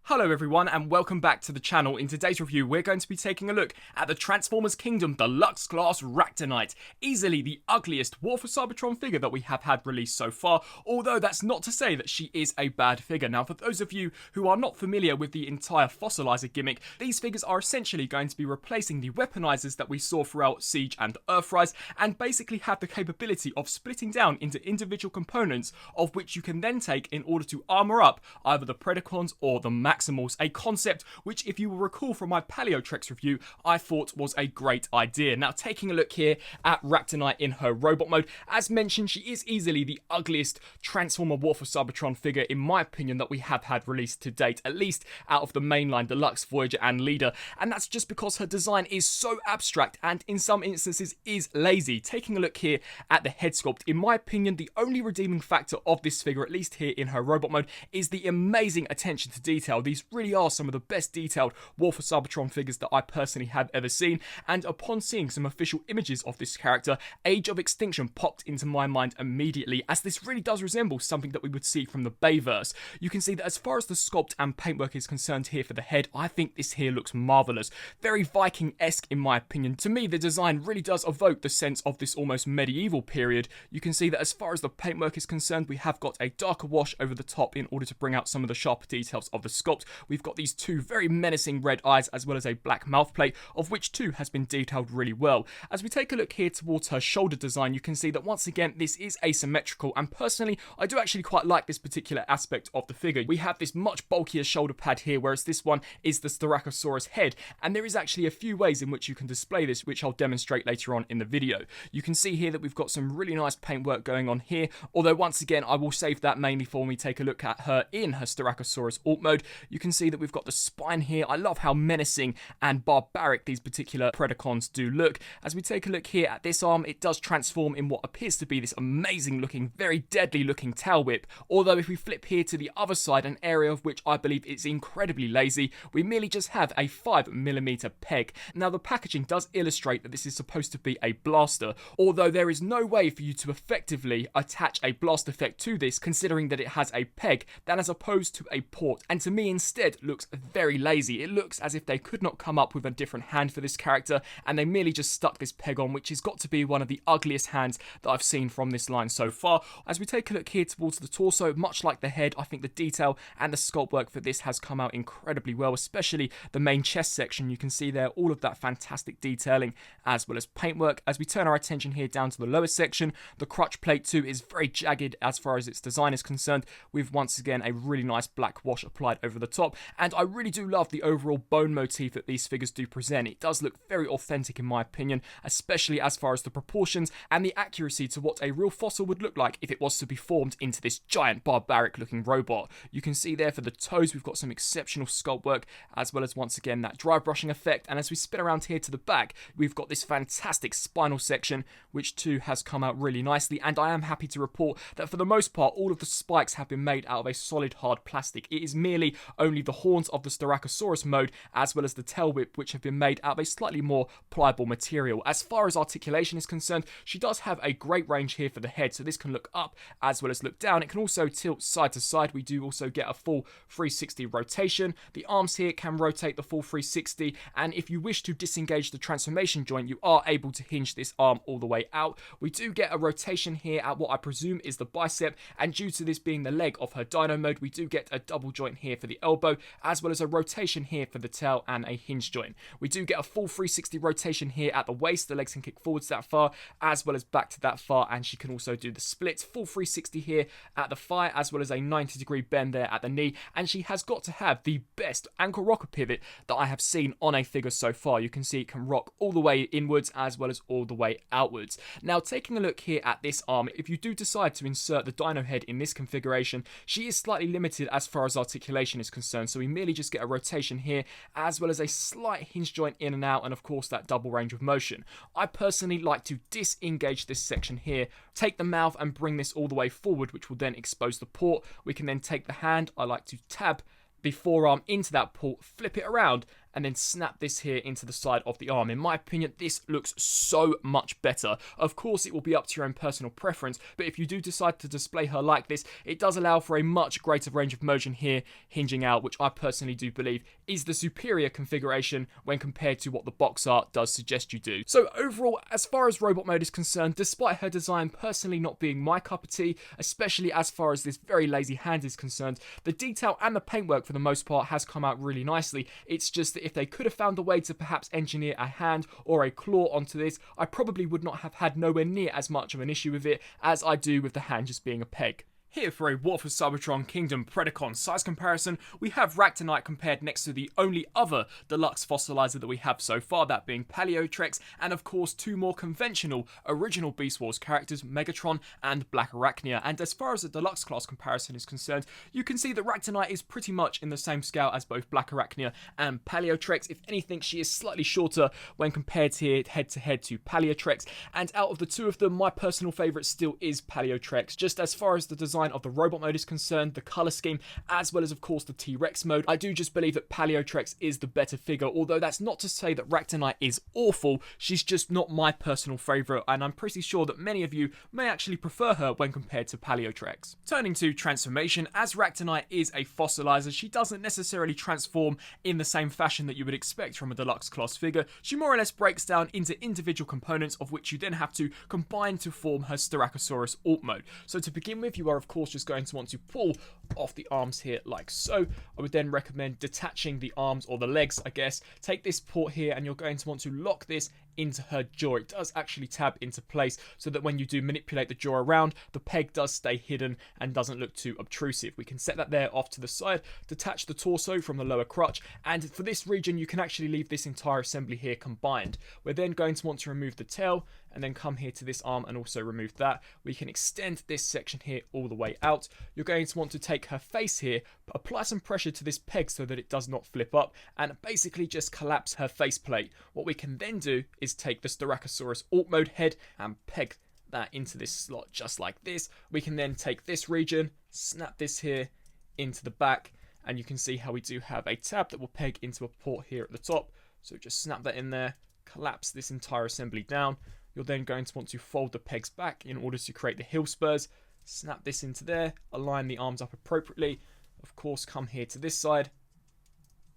Hello everyone and welcome back to the channel. In today's review we're going to be taking a look at the Transformers Kingdom Deluxe class Ractonite. Easily the ugliest War for Cybertron figure that we have had released so far, although that's not to say that she is a bad figure. Now for those of you who are not familiar with the entire fossilizer gimmick, these figures are essentially going to be replacing the weaponizers that we saw throughout Siege and Earthrise, and basically have the capability of splitting down into individual components of which you can then take in order to armor up either the Predacons or the Maximals, a concept which, if you will recall from my Paleotrex review, I thought was a great idea. Now, taking a look here at Ractonite in her robot mode, as mentioned, she is easily the ugliest Transformer War for Cybertron figure, in my opinion, that we have had released to date, at least out of the mainline Deluxe, Voyager and Leader, and that's just because her design is so abstract and in some instances is lazy. Taking a look here at the head sculpt, in my opinion, the only redeeming factor of this figure, at least here in her robot mode, is the amazing attention to detail. These really are some of the best detailed War for Cybertron figures that I personally have ever seen, and upon seeing some official images of this character, Age of Extinction popped into my mind immediately, as this really does resemble something that we would see from the Bayverse. You can see that as far as the sculpt and paintwork is concerned here for the head, I think this here looks marvellous. Very Viking-esque in my opinion. To me, the design really does evoke the sense of this almost medieval period. You can see that as far as the paintwork is concerned, we have got a darker wash over the top in order to bring out some of the sharper details of the sculpt. We've got these two very menacing red eyes as well as a black mouth plate, of which two has been detailed really well. As we take a look here towards her shoulder design, you can see that once again this is asymmetrical, and personally I do actually quite like this particular aspect of the figure. We have this much bulkier shoulder pad here, whereas this one is the Styracosaurus head, and there is actually a few ways in which you can display this, which I'll demonstrate later on in the video. You can see here that we've got some really nice paintwork going on here, although once again I will save that mainly for when we take a look at her in her Styracosaurus alt mode. You can see that we've got the spine here. I love how menacing and barbaric these particular Predacons do look. As we take a look here at this arm, it does transform in what appears to be this amazing looking, very deadly looking tail whip, although if we flip here to the other side, an area of which I believe is incredibly lazy, we merely just have a 5mm peg. Now the packaging does illustrate that this is supposed to be a blaster, although there is no way for you to effectively attach a blast effect to this, considering that it has a peg, than as opposed to a port, and to me instead looks very lazy. It looks as if they could not come up with a different hand for this character, and they merely just stuck this peg on, which has got to be one of the ugliest hands that I've seen from this line so far. As we take a look here towards the torso, much like the head, I think the detail and the sculpt work for this has come out incredibly well, especially the main chest section. You can see there all of that fantastic detailing as well as paintwork. As we turn our attention here down to the lower section, the crutch plate too is very jagged as far as its design is concerned, with once again a really nice black wash applied over the top, and I really do love the overall bone motif that these figures do present. It does look very authentic in my opinion, especially as far as the proportions and the accuracy to what a real fossil would look like if it was to be formed into this giant barbaric looking robot. You can see there for the toes we've got some exceptional sculpt work, as well as once again that dry brushing effect, and as we spin around here to the back, we've got this fantastic spinal section, which too has come out really nicely, and I am happy to report that for the most part all of the spikes have been made out of a solid hard plastic. It is merely only the horns of the Styracosaurus mode as well as the tail whip which have been made out of a slightly more pliable material. As far as articulation is concerned, she does have a great range here for the head, so this can look up as well as look down. It can also tilt side to side. We do also get a full 360 rotation. The arms here can rotate the full 360, and if you wish to disengage the transformation joint, you are able to hinge this arm all the way out. We do get a rotation here at what I presume is the bicep, and due to this being the leg of her dino mode, we do get a double joint here for the elbow, as well as a rotation here for the tail and a hinge joint. We do get a full 360 rotation here at the waist. The legs can kick forwards that far as well as back to that far, and she can also do the splits. Full 360 here at the thigh, as well as a 90-degree bend there at the knee, and she has got to have the best ankle rocker pivot that I have seen on a figure so far. You can see it can rock all the way inwards as well as all the way outwards. Now taking a look here at this arm, if you do decide to insert the dino head in this configuration, she is slightly limited as far as articulation is concerned, so we merely just get a rotation here as well as a slight hinge joint in and out, and of course that double range of motion. I personally like to disengage this section here, take the mouth and bring this all the way forward, which will then expose the port. We can then take the hand, I like to tab the forearm into that port, flip it around, and then snap this here into the side of the arm. In my opinion, this looks so much better. Of course, it will be up to your own personal preference, but if you do decide to display her like this, it does allow for a much greater range of motion here, hinging out, which I personally do believe is the superior configuration when compared to what the box art does suggest you do. So overall, as far as robot mode is concerned, despite her design personally not being my cup of tea, especially as far as this very lazy hand is concerned, the detail and the paintwork for the most part has come out really nicely. It's just that if they could have found a way to perhaps engineer a hand or a claw onto this, I probably would not have had nowhere near as much of an issue with it as I do with the hand just being a peg. Here for a War for Cybertron Kingdom Predacon size comparison, we have Ractonite compared next to the only other deluxe fossilizer that we have so far, that being Paleotrex, and of course two more conventional original Beast Wars characters, Megatron and Black Arachnia. And as far as the deluxe class comparison is concerned, you can see that Ractonite is pretty much in the same scale as both Black Arachnia and Paleotrex. If anything, she is slightly shorter when compared here head to head to Paleotrex, and out of the two of them, my personal favourite still is Paleotrex. Just as far as the design of the robot mode is concerned, the colour scheme, as well as of course the T-Rex mode, I do just believe that Paleotrex is the better figure, although that's not to say that Ractonite is awful. She's just not my personal favourite, and I'm pretty sure that many of you may actually prefer her when compared to Paleotrex. Turning to transformation, as Ractonite is a fossilizer, she doesn't necessarily transform in the same fashion that you would expect from a deluxe class figure. She more or less breaks down into individual components, of which you then have to combine to form her Styracosaurus alt mode. So to begin with, you are of course just going to want to pull off the arms here like so. I would then recommend detaching the arms, or the legs I guess. Take this port here and you're going to want to lock this into her jaw. It does actually tab into place so that when you do manipulate the jaw around, the peg does stay hidden and doesn't look too obtrusive. We can set that there off to the side, detach the torso from the lower crotch, and for this region you can actually leave this entire assembly here combined. We're then going to want to remove the tail and then come here to this arm and also remove that. We can extend this section here all the way out. You're going to want to take her face here, apply some pressure to this peg so that it does not flip up, and basically just collapse her faceplate. What we can then do is take the Styracosaurus alt mode head and peg that into this slot just like this. We can then take this region, snap this here into the back, and you can see how we do have a tab that will peg into a port here at the top. So just snap that in there, collapse this entire assembly down. You're then going to want to fold the pegs back in order to create the heel spurs. Snap this into there, align the arms up appropriately. Of course, come here to this side,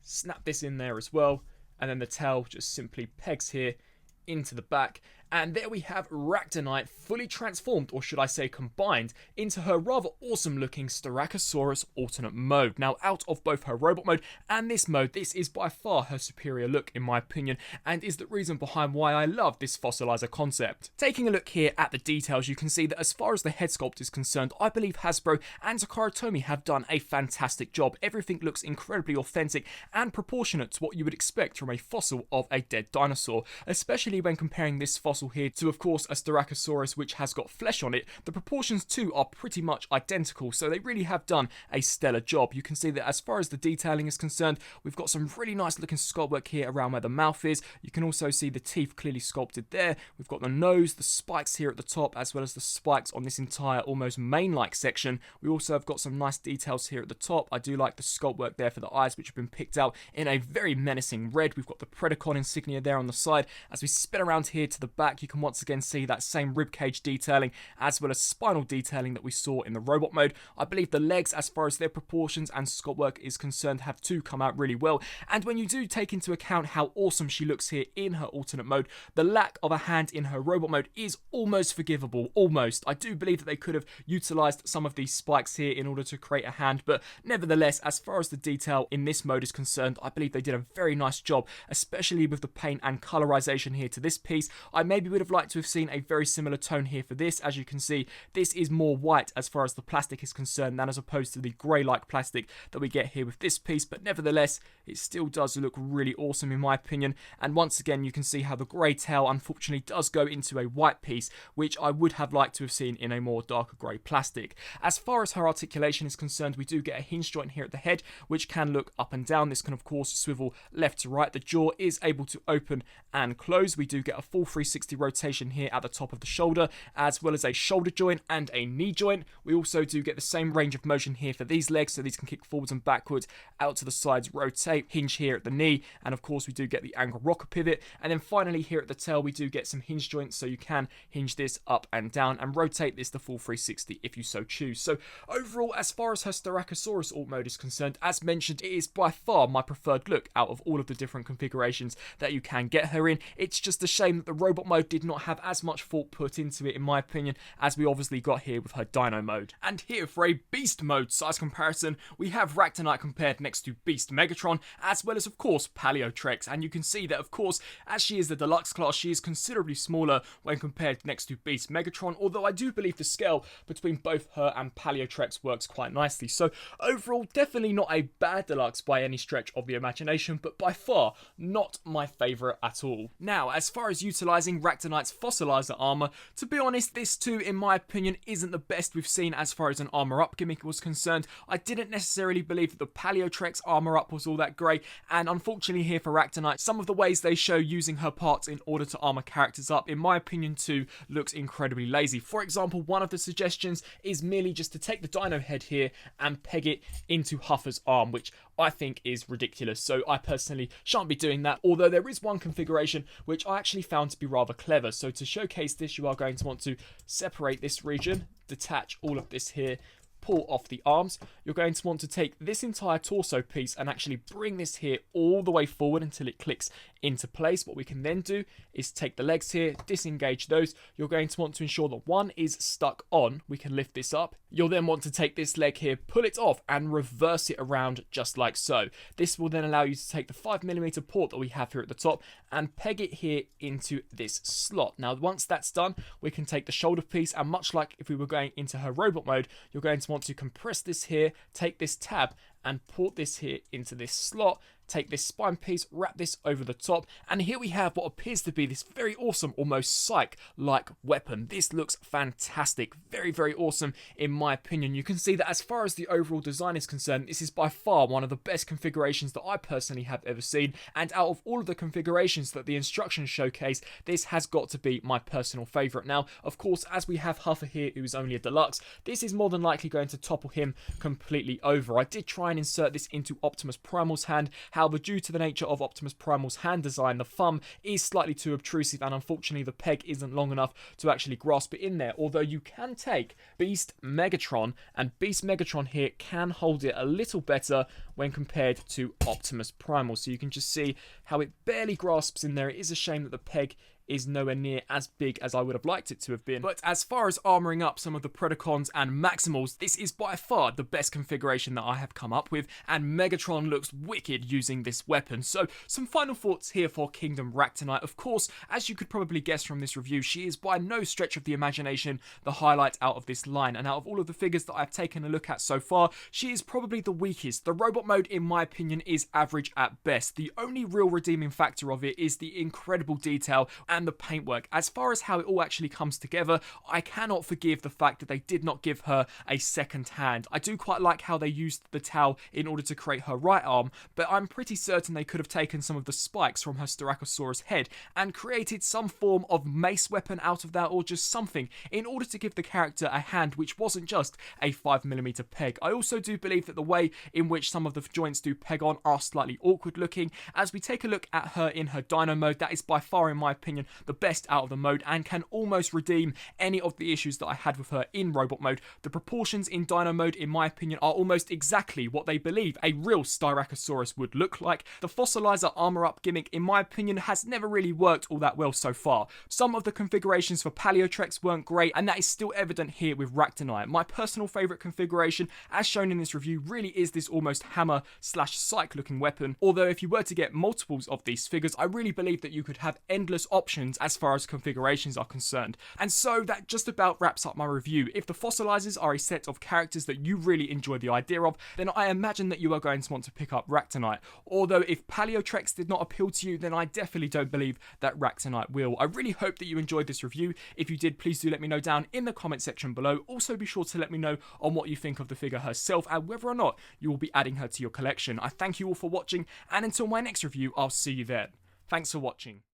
snap this in there as well, and then the tail just simply pegs here into the back. And there we have Ractonite fully transformed, or should I say combined, into her rather awesome looking Styracosaurus alternate mode. Now, out of both her robot mode and this mode, this is by far her superior look in my opinion, and is the reason behind why I love this fossilizer concept. Taking a look here at the details, you can see that as far as the head sculpt is concerned, I believe Hasbro and Takara Tomy have done a fantastic job. Everything looks incredibly authentic and proportionate to what you would expect from a fossil of a dead dinosaur, especially when comparing this fossil here to, of course, a Styracosaurus which has got flesh on it. The proportions too are pretty much identical, so they really have done a stellar job. You can see that as far as the detailing is concerned, we've got some really nice looking sculpt work here around where the mouth is. You can also see the teeth clearly sculpted there. We've got the nose, the spikes here at the top, as well as the spikes on this entire almost mane-like section. We also have got some nice details here at the top. I do like the sculpt work there for the eyes, which have been picked out in a very menacing red. We've got the Predacon insignia there on the side. As we spin around here to the back, you can once again see that same ribcage detailing as well as spinal detailing that we saw in the robot mode. I believe the legs, as far as their proportions and sculpt work is concerned, have too come out really well. And when you do take into account how awesome she looks here in her alternate mode, the lack of a hand in her robot mode is almost forgivable. Almost. I do believe that they could have utilized some of these spikes here in order to create a hand, but nevertheless, as far as the detail in this mode is concerned, I believe they did a very nice job, especially with the paint and colorization here to this piece. I maybe would have liked to have seen a very similar tone here for this. As you can see, this is more white as far as the plastic is concerned than as opposed to the grey-like plastic that we get here with this piece, but nevertheless, it still does look really awesome in my opinion. And once again, you can see how the grey tail unfortunately does go into a white piece, which I would have liked to have seen in a more darker grey plastic. As far as her articulation is concerned, we do get a hinge joint here at the head, which can look up and down. This can of course swivel left to right. The jaw is able to open and close. We do get a full 360 360 rotation here at the top of the shoulder, as well as a shoulder joint and a knee joint. We also do get the same range of motion here for these legs, so these can kick forwards and backwards, out to the sides, rotate, hinge here at the knee, and of course we do get the angle rocker pivot. And then finally here at the tail we do get some hinge joints, so you can hinge this up and down and rotate this the full 360 if you so choose. So overall, as far as her Styracosaurus alt mode is concerned, as mentioned, it is by far my preferred look out of all of the different configurations that you can get her in. It's just a shame that the robot mode did not have as much thought put into it, in my opinion, as we obviously got here with her dino mode. And here for a beast mode size comparison, we have Ractonite compared next to Beast Megatron, as well as of course Paleotrex, and you can see that of course as she is the deluxe class, she is considerably smaller when compared next to Beast Megatron, although I do believe the scale between both her and Paleotrex works quite nicely. So overall, definitely not a bad deluxe by any stretch of the imagination, but by far not my favourite at all. Now, as far as utilising Ractonite's fossilizer armour, to be honest, this too, in my opinion, isn't the best we've seen as far as an armour up gimmick was concerned. I didn't necessarily believe that the Paleotrex armour up was all that great, and unfortunately here for Ractonite, some of the ways they show using her parts in order to armour characters up, in my opinion too, looks incredibly lazy. For example, one of the suggestions is merely just to take the dino head here and peg it into Huffer's arm, which I think is ridiculous, so I personally shan't be doing that, although there is one configuration which I actually found to be rather clever. So to showcase this, you are going to want to separate this region, detach all of this here, pull off the arms. You're going to want to take this entire torso piece and actually bring this here all the way forward until it clicks into place. What we can then do is take the legs here, disengage those. You're going to want to ensure that one is stuck on. We can lift this up. You'll then want to take this leg here, pull it off and reverse it around just like so. This will then allow you to take the 5mm port that we have here at the top and peg it here into this slot. Now once that's done, we can take the shoulder piece, and much like if we were going into her robot mode, you're going to want to compress this here, take this tab and port this here into this slot, take this spine piece, wrap this over the top, and here we have what appears to be this very awesome, almost Psyche-like weapon. This looks fantastic, very, very awesome in my opinion. You can see that as far as the overall design is concerned, this is by far one of the best configurations that I personally have ever seen, and out of all of the configurations that the instructions showcase, this has got to be my personal favourite. Now, of course, as we have Huffer here, who is only a deluxe, this is more than likely going to topple him completely over. I did try and insert this into Optimus Primal's hand. However, due to the nature of Optimus Primal's hand design, the thumb is slightly too obtrusive, and unfortunately the peg isn't long enough to actually grasp it in there. Although you can take Beast Megatron, and Beast Megatron here can hold it a little better when compared to Optimus Primal. So you can just see how it barely grasps in there. It is a shame that the peg is nowhere near as big as I would have liked it to have been. But as far as armouring up some of the Predacons and Maximals, this is by far the best configuration that I have come up with, and Megatron looks wicked using this weapon. So some final thoughts here for Kingdom Ractonite. Of course, as you could probably guess from this review, she is by no stretch of the imagination the highlight out of this line, and out of all of the figures that I've taken a look at so far, she is probably the weakest. The robot mode, in my opinion, is average at best. The only real redeeming factor of it is the incredible detail and the paintwork. As far as how it all actually comes together, I cannot forgive the fact that they did not give her a second hand. I do quite like how they used the towel in order to create her right arm, but I'm pretty certain they could have taken some of the spikes from her Styracosaurus head and created some form of mace weapon out of that, or just something, in order to give the character a hand which wasn't just a 5mm peg. I also do believe that the way in which some of the joints do peg on are slightly awkward looking. As we take a look at her in her dino mode, that is by far, in my opinion, the best out of the mode and can almost redeem any of the issues that I had with her in robot mode. The proportions in dino mode, in my opinion, are almost exactly what they believe a real Styracosaurus would look like. The fossilizer armor up gimmick, in my opinion, has never really worked all that well so far. Some of the configurations for Paleotrex weren't great, and that is still evident here with Ractonite. My personal favourite configuration, as shown in this review, really is this almost hammer slash Psyche looking weapon. Although if you were to get multiples of these figures, I really believe that you could have endless options as far as configurations are concerned. And so that just about wraps up my review. If the fossilizers are a set of characters that you really enjoy the idea of, then I imagine that you are going to want to pick up Ractonite. Although if Paleotrex did not appeal to you, then I definitely don't believe that Ractonite will. I really hope that you enjoyed this review. If you did, please do let me know down in the comment section below. Also be sure to let me know on what you think of the figure herself and whether or not you will be adding her to your collection. I thank you all for watching, and until my next review, I'll see you there. Thanks for watching.